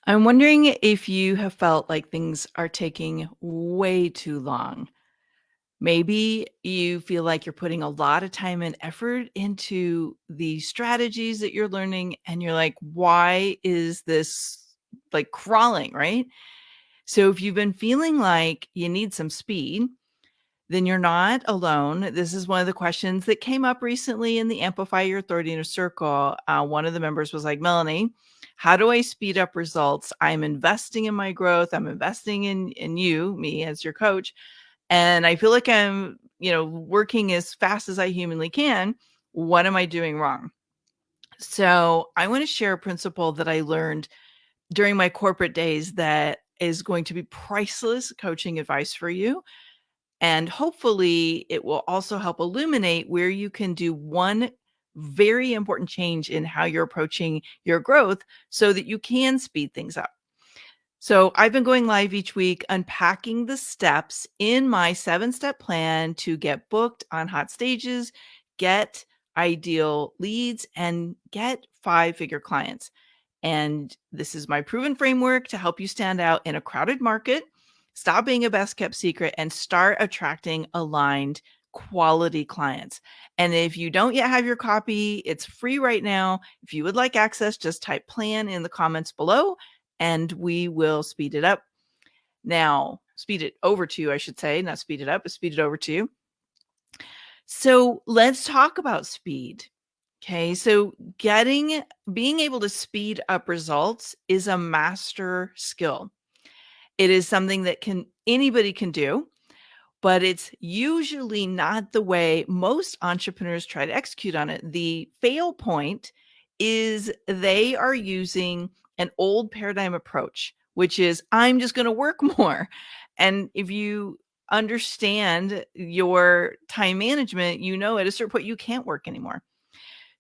I'm wondering if you have felt like things are taking way too long. Maybe you feel like you're putting a lot of time and effort into the strategies that you're learning, and you're like, why is this like crawling, right? So if you've been feeling like you need some speed, then you're not alone. This is one of the questions that came up recently in the Amplify Your Authority Inner Circle. One of the members was like, Melanie, how do I speed up results? I'm investing in my growth. I'm investing in you, me as your coach. And I feel like I'm, working as fast as I humanly can. What am I doing wrong? So I want to share a principle that I learned during my corporate days that is going to be priceless coaching advice for you. And hopefully, it will also help illuminate where you can do one very important change in how you're approaching your growth so that you can speed things up. So, I've been going live each week unpacking the steps in my 7-step plan to get booked on hot stages, get ideal leads, and get 5-figure clients. And this is my proven framework to help you stand out in a crowded market, stop being a best kept secret, and start attracting aligned quality clients. And if you don't yet have your copy, it's free right now. If you would like access, just type plan in the comments below and we will speed it up. Now, speed it over to you, I should say, not speed it up, but speed it over to you. So let's talk about speed. Okay, so being able to speed up results is a master skill. It is something that anybody can do, but it's usually not the way most entrepreneurs try to execute on it. The fail point is they are using an old paradigm approach, which is I'm just going to work more. And if you understand your time management, at a certain point you can't work anymore.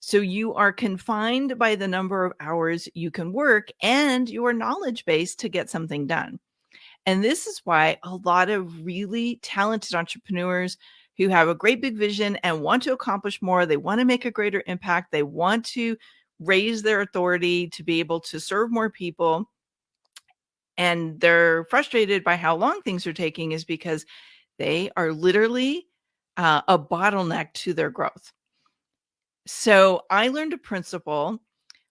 So you are confined by the number of hours you can work and your knowledge base to get something done. And this is why a lot of really talented entrepreneurs who have a great big vision and want to accomplish more, they want to make a greater impact, they want to raise their authority to be able to serve more people, and they're frustrated by how long things are taking, is because they are literally a bottleneck to their growth. So I learned a principle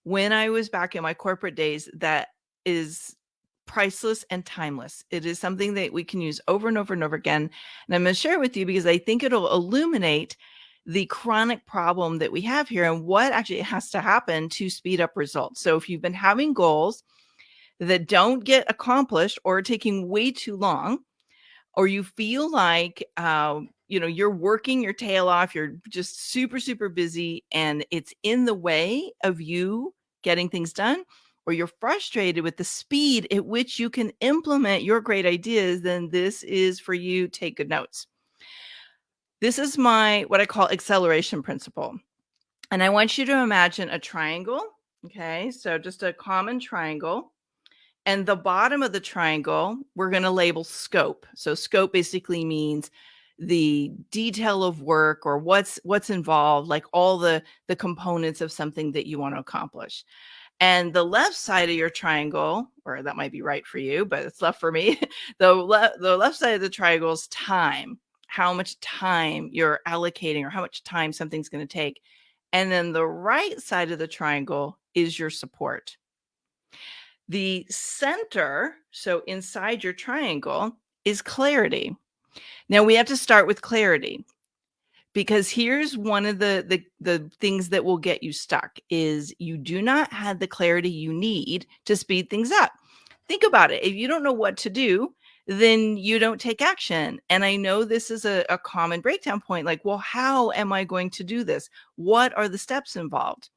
when I was back in my corporate days that is priceless and timeless. It is something that we can use over and over and over again. And I'm going to share it with you because I think it'll illuminate the chronic problem that we have here and what actually has to happen to speed up results. So if you've been having goals that don't get accomplished or are taking way too long, or you feel like you're working your tail off, you're just super, super busy, and it's in the way of you getting things done, or you're frustrated with the speed at which you can implement your great ideas, then this is for you. Take good notes. This is what I call acceleration principle. And I want you to imagine a triangle. Okay, so just a common triangle. And the bottom of the triangle, we're going to label scope. So scope basically means the detail of work or what's involved, like all the components of something that you want to accomplish. And the left side of your triangle, or that might be right for you, but it's left for me. The left side of the triangle is time, how much time you're allocating or how much time something's going to take. And then the right side of the triangle is your support. The center, so inside your triangle, is clarity. Now we have to start with clarity, because here's one of the things that will get you stuck is you do not have the clarity you need to speed things up. Think about it. If you don't know what to do, then you don't take action. And I know this is a common breakdown point, like, well, how am I going to do this? What are the steps involved?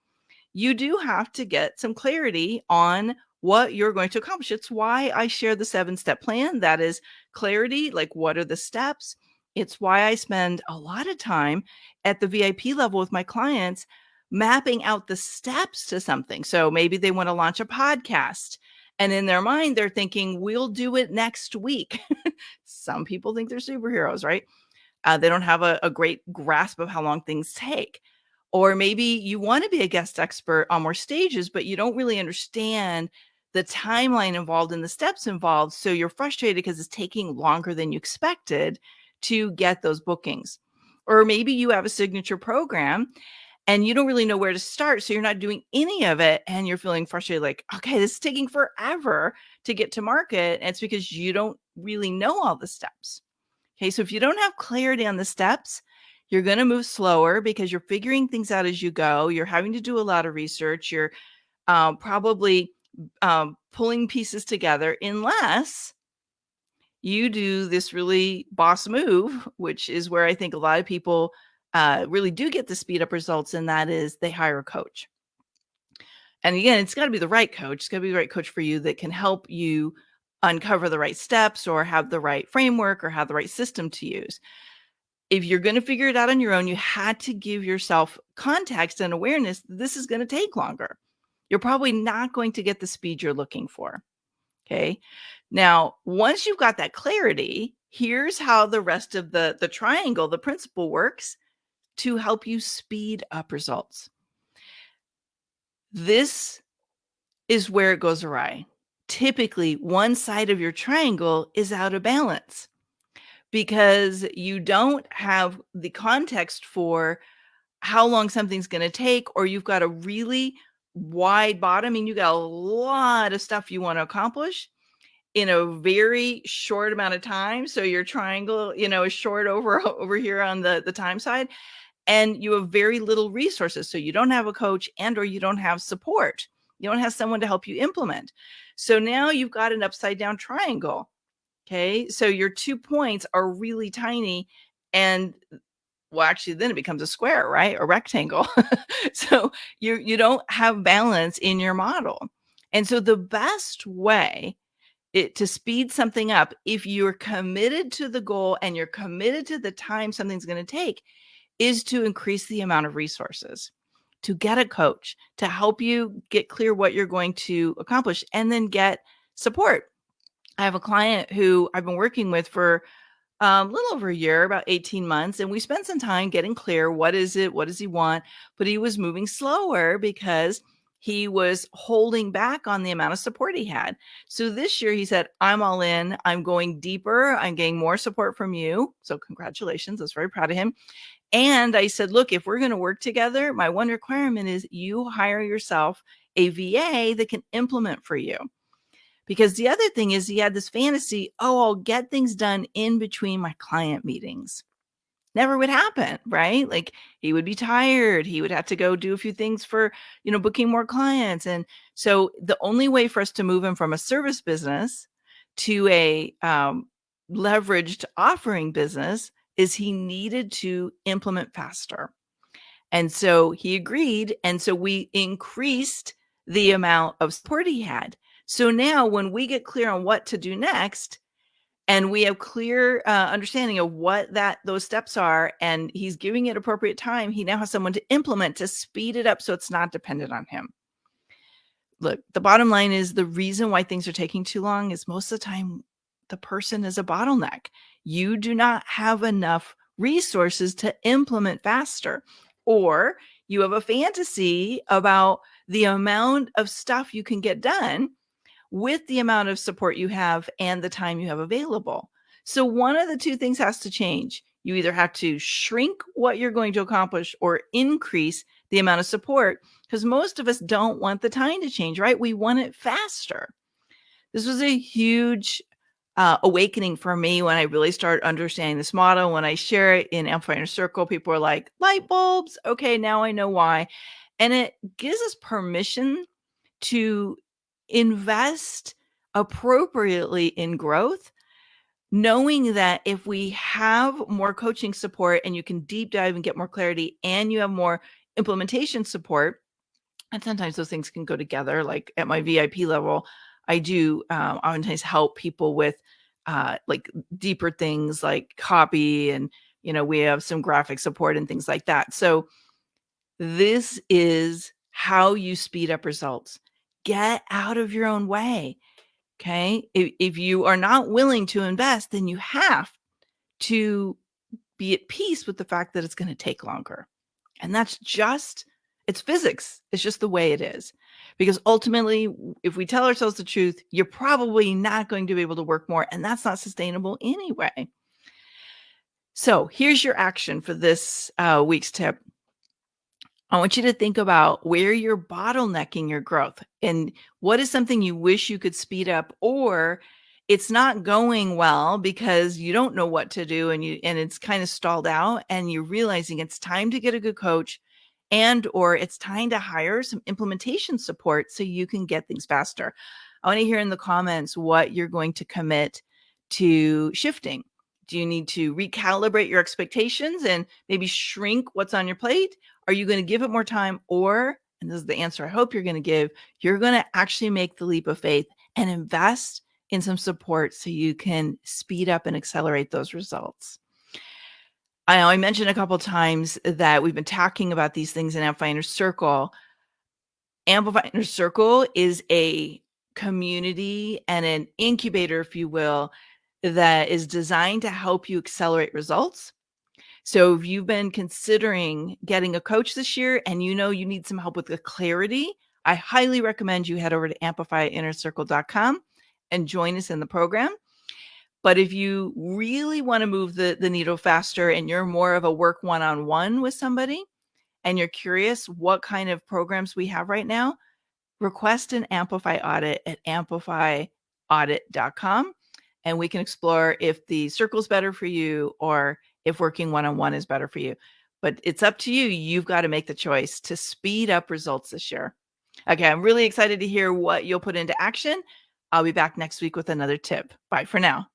You do have to get some clarity on what you're going to accomplish. It's why I share the 7-step plan. That is clarity, like what are the steps? It's why I spend a lot of time at the VIP level with my clients mapping out the steps to something. So maybe they want to launch a podcast, and in their mind, they're thinking, we'll do it next week. Some people think they're superheroes, right? They don't have a great grasp of how long things take. Or maybe you want to be a guest expert on more stages, but you don't really understand the timeline involved and the steps involved. So you're frustrated because it's taking longer than you expected to get those bookings. Or maybe you have a signature program and you don't really know where to start. So you're not doing any of it and you're feeling frustrated, like, okay, this is taking forever to get to market. And it's because you don't really know all the steps. Okay. So if you don't have clarity on the steps, you're going to move slower because you're figuring things out as you go. You're having to do a lot of research. You're probably pulling pieces together, unless you do this really boss move, which is where I think a lot of people really do get the speed up results. And that is they hire a coach. And again, it's got to be the right coach. It's got to be the right coach for you that can help you uncover the right steps or have the right framework or have the right system to use. If you're going to figure it out on your own, you had to give yourself context and awareness. This is going to take longer. You're probably not going to get the speed you're looking for. Okay. Now, once you've got that clarity, here's how the rest of the triangle, the principle works to help you speed up results. This is where it goes awry. Typically, one side of your triangle is out of balance because you don't have the context for how long something's going to take, or you've got a really wide bottom. I mean, you got a lot of stuff you want to accomplish in a very short amount of time. So your triangle, is short over here on the time side, and you have very little resources. So you don't have a coach or you don't have support. You don't have someone to help you implement. So now you've got an upside down triangle. Okay. So your 2 points are really tiny, and well, actually, then it becomes a square, right? A rectangle. So you don't have balance in your model. And so the best way to speed something up, if you're committed to the goal and you're committed to the time something's going to take, is to increase the amount of resources, to get a coach to help you get clear what you're going to accomplish, and then get support. I have a client who I've been working with for a little over a year, about 18 months. And we spent some time getting clear. What is it? What does he want? But he was moving slower because he was holding back on the amount of support he had. So this year he said, I'm all in. I'm going deeper. I'm getting more support from you. So congratulations. I was very proud of him. And I said, look, if we're going to work together, my one requirement is you hire yourself a VA that can implement for you. Because the other thing is he had this fantasy, I'll get things done in between my client meetings. Never would happen, right? Like he would be tired. He would have to go do a few things for, booking more clients. And so the only way for us to move him from a service business to a leveraged offering business is he needed to implement faster. And so he agreed. And so we increased the amount of support he had. So now when we get clear on what to do next, and we have clear understanding of what those steps are, and he's giving it appropriate time, he now has someone to implement to speed it up so it's not dependent on him. Look, the bottom line is the reason why things are taking too long is most of the time the person is a bottleneck. You do not have enough resources to implement faster, or you have a fantasy about the amount of stuff you can get done with the amount of support you have and the time you have available. So one of the two things has to change. You either have to shrink what you're going to accomplish or increase the amount of support, because most of us don't want the time to change, right? We want it faster. This was a huge awakening for me when I really started understanding this model. When I share it in Amplify Your Circle, people are like, light bulbs. Okay, now I know why. And it gives us permission to invest appropriately in growth, knowing that if we have more coaching support and you can deep dive and get more clarity, and you have more implementation support, and sometimes those things can go together. Like at my VIP level, I do oftentimes help people with like deeper things like copy, and we have some graphic support and things like that. So this is how you speed up results. Get out of your own way. Okay. If you are not willing to invest, then you have to be at peace with the fact that it's going to take longer. And that's just It's physics. It's just the way it is. Because ultimately, if we tell ourselves the truth, you're probably not going to be able to work more, and that's not sustainable anyway. So here's your action for this week's tip. I want you to think about where you're bottlenecking your growth and what is something you wish you could speed up, or it's not going well because you don't know what to do and it's kind of stalled out and you're realizing it's time to get a good coach and or it's time to hire some implementation support so you can get things faster. I want to hear in the comments what you're going to commit to shifting. Do you need to recalibrate your expectations and maybe shrink what's on your plate? Are you going to give it more time? Or, and this is the answer I hope you're going to give, you're going to actually make the leap of faith and invest in some support so you can speed up and accelerate those results. I know I mentioned a couple of times that we've been talking about these things in Amplify Inner Circle. Amplify Inner Circle is a community and an incubator, if you will, that is designed to help you accelerate results. So if you've been considering getting a coach this year and you know you need some help with the clarity, I highly recommend you head over to amplifyinnercircle.com and join us in the program. But if you really want to move the needle faster and you're more of a work one-on-one with somebody and you're curious what kind of programs we have right now, request an Amplify audit at amplifyaudit.com. And we can explore if the circle's better for you or if working one-on-one is better for you. But it's up to you. You've got to make the choice to speed up results this year. Okay, I'm really excited to hear what you'll put into action. I'll be back next week with another tip. Bye for now.